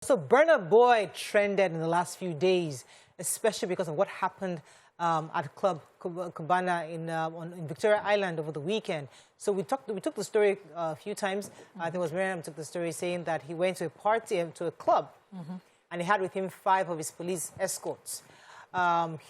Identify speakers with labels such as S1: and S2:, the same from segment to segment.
S1: So Burna Boy trended in the last few days, especially because of what happened at Club Cubana in Victoria Island over the weekend. So we took the story a few times. I think it was Miriam took the story saying that he went to a party, to a club, and he had with him 5 of his police escorts.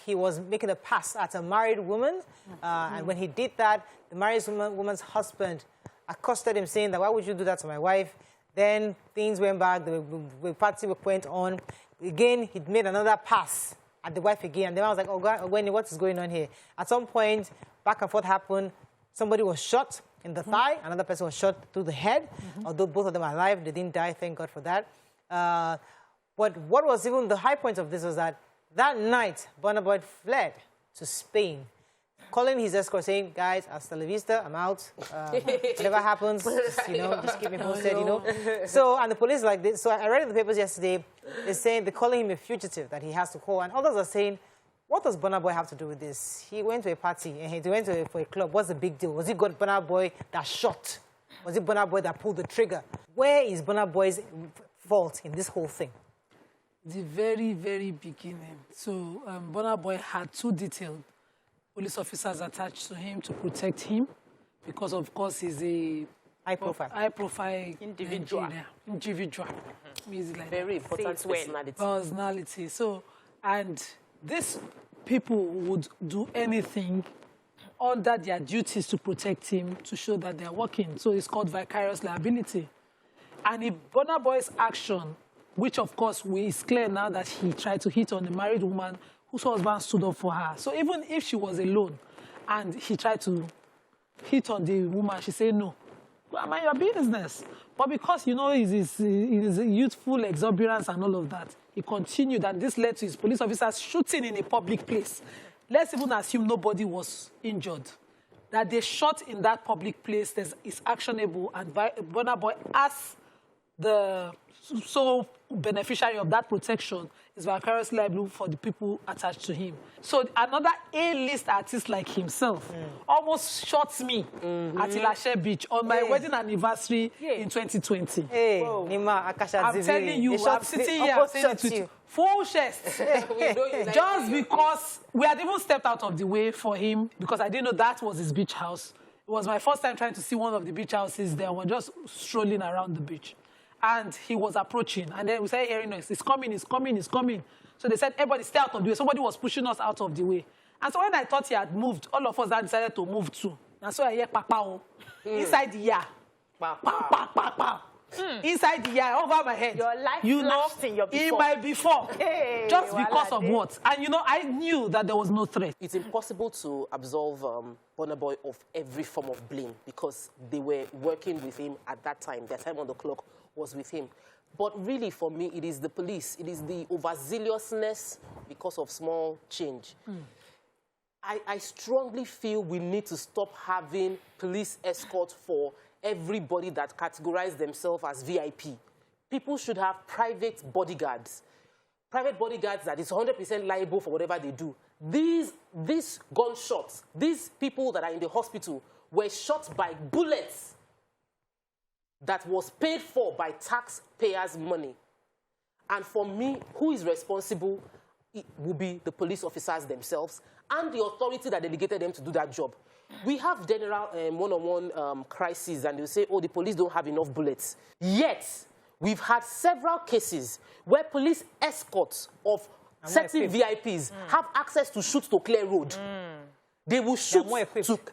S1: He was making a pass at a married woman, and when he did that, the married woman's husband accosted him saying that, "Why would you do that to my wife?" Then things went back, the party went on. Again, he made another pass at the wife again. And then I was like, "Oh, God, Wendy, what is going on here?" At some point, back and forth happened. Somebody was shot in the thigh. Another person was shot through the head. Although both of them are alive, they didn't die, thank God for that. But what was even the high point of this was that night, Burna Boy fled to Spain, calling his escort, saying, "Guys, hasta la vista, I'm out. Whatever happens, just keep me posted, So, and the police like this. So I read in the papers yesterday, they're calling him a fugitive that he has to call. And others are saying, what does Burna Boy have to do with this? He went to a party and he went for a club. What's the big deal? Was it Burna Boy that shot? Was it Burna Boy that pulled the trigger? Where is Burna Boy's fault in this whole thing?
S2: The very, very beginning. So Burna Boy had 2 detailed police officers attached to him to protect him because, of course, he's a high-profile individual. He's like
S3: very important
S2: personality. So, and these people would do anything under their duties to protect him, to show that they're working. So it's called vicarious liability. And if Burna Boy's action, which, of course, is clear now that he tried to hit on a married woman whose husband stood up for her. So even if she was alone and he tried to hit on the woman, she said, "No, mind your business." But because, his youthful exuberance and all of that, he continued, and this led to his police officers shooting in a public place. Let's even assume nobody was injured. That they shot in that public place is actionable, and Burna Boy, as the sole beneficiary of that protection, is vicarious liable for the people attached to him. So another A-list artist like himself almost shot me at Ilashe Beach on my wedding anniversary in 2020. I'm telling you, I'm sitting here saying it with full chest. Just because we had even stepped out of the way for him, because I didn't know that was his beach house. It was my first time trying to see one of the beach houses there. We're just strolling around the beach. And he was approaching. And then we started hearing noise. It's coming, it's coming, it's coming. So they said, everybody stay out of the way. Somebody was pushing us out of the way. And so when I thought he had moved, all of us had decided to move too. And so I hear papa inside the yard. Inside the yard, over my head.
S3: Your life flashed in your before.
S2: In my before. Just because of what? And I knew that there was no threat.
S3: It's impossible to absolve Burna Boy of every form of blame because they were working with him at that time. Their time on the clock was with him. But really, for me, it is the police. It is the overzealousness because of small change. I strongly feel we need to stop having police escorts for everybody that categorize themselves as VIP. People should have private bodyguards. Private bodyguards that is 100% liable for whatever they do. These gunshots, these people that are in the hospital were shot by bullets that was paid for by taxpayers' money. And for me, who is responsible? It will be the police officers themselves and the authority that delegated them to do that job. We have general one-on-one crises, and they'll say, "Oh, the police don't have enough bullets." Yet, we've had several cases where police escorts of certain VIPs have access to shoot to clear road. They will shoot.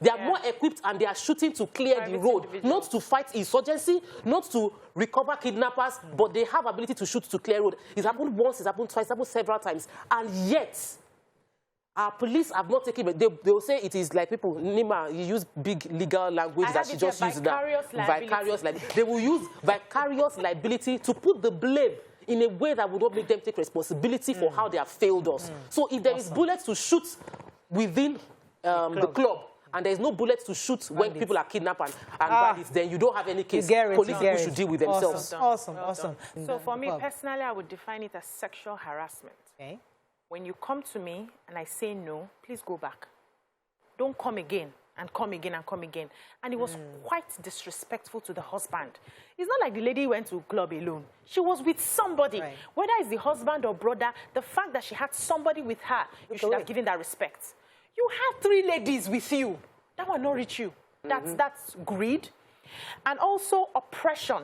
S3: They are more equipped, and they are shooting to clear the road, not to fight insurgency, not to recover kidnappers, but they have ability to shoot to clear road. It's happened once, it's happened twice, it's happened several times, and yet our police have not taken it. They will say it is like people. Nima, you use big legal language that she just used. Vicarious liability. They will use vicarious liability to put the blame in a way that would not make them take responsibility for how they have failed us. So if there is bullets to shoot within the club, and there's no bullets to shoot when people are kidnapped and bandits, then you don't have any case. Police people should deal with themselves.
S1: Awesome.
S4: So for me, personally, I would define it as sexual harassment. When you come to me and I say no, please go back. Don't come again and come again and come again. And it was quite disrespectful to the husband. It's not like the lady went to club alone. She was with somebody. Right. Whether it's the husband or brother, the fact that she had somebody with her, you should have given that respect. You have 3 ladies with you. That will not reach you. That's greed. And also oppression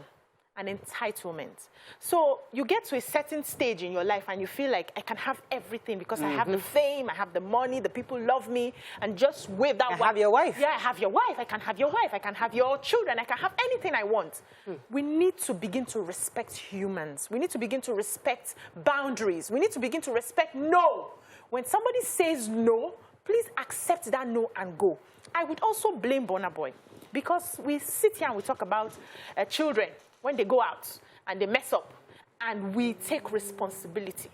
S4: and entitlement. So you get to a certain stage in your life and you feel like I can have everything because I have the fame, I have the money, the people love me, and just wave that.
S1: I have your wife.
S4: Yeah, I have your wife. I can have your wife. I can have your children. I can have anything I want. We need to begin to respect humans. We need to begin to respect boundaries. We need to begin to respect no. When somebody says no, please accept that no and go. I would also blame Burna Boy because we sit here and we talk about children when they go out and they mess up, and we take responsibility.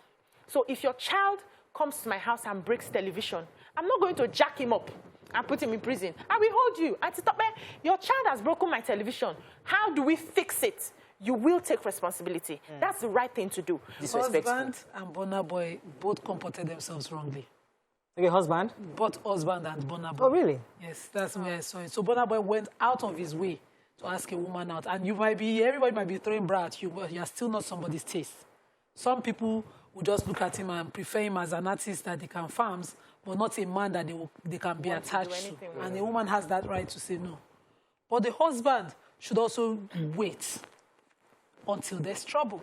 S4: So if your child comes to my house and breaks television, I'm not going to jack him up and put him in prison. I will hold you. Your child has broken my television. How do we fix it? You will take responsibility. That's the right thing to do.
S2: Husband and Burna Boy both comported themselves wrongly.
S1: Your husband?
S2: Both husband and Burna Boy.
S1: Oh, really?
S2: Yes, that's where I saw it. So Burna Boy went out of his way to ask a woman out. And everybody might be throwing bra at you, but you're still not somebody's taste. Some people will just look at him and prefer him as an artist that they can farm, but not a man that they can be attached to. And the woman has that right to say no. But the husband should also wait until there's trouble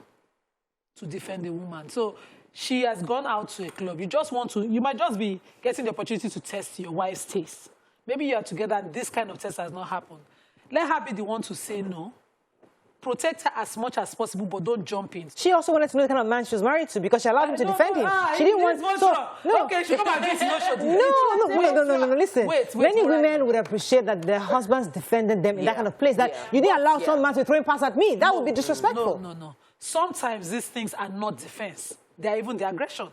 S2: to defend the woman. So she has gone out to a club. You might just be getting the opportunity to test your wife's taste. Maybe you are together and this kind of test has not happened. Let her be the one to say no. Protect her as much as possible, but don't jump in.
S1: She also wanted to know the kind of man she was married to because she allowed him to defend him. She didn't want...
S2: No. Okay, she come and do it.
S1: No, listen. Many women would appreciate that their husbands defended them in that kind of place. That you didn't allow some man to throw pass at me. That would be disrespectful.
S2: No. Sometimes these things are not defense. They are even the aggression.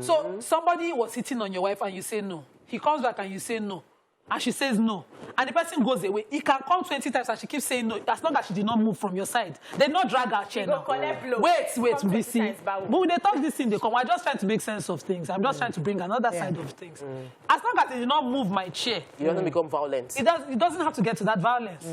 S2: So somebody was hitting on your wife and you say no. He comes back and you say no. And she says no. And the person goes away. He can come 20 times and she keeps saying no. As long as she did not move from your side. They not drag her chair now. Wait, BC. But when they talk this thing, they come. I'm just trying to make sense of things. I'm just trying to bring another side of things. As long as they did not move my chair.
S3: You don't become violent.
S2: It doesn't have to get to that violence.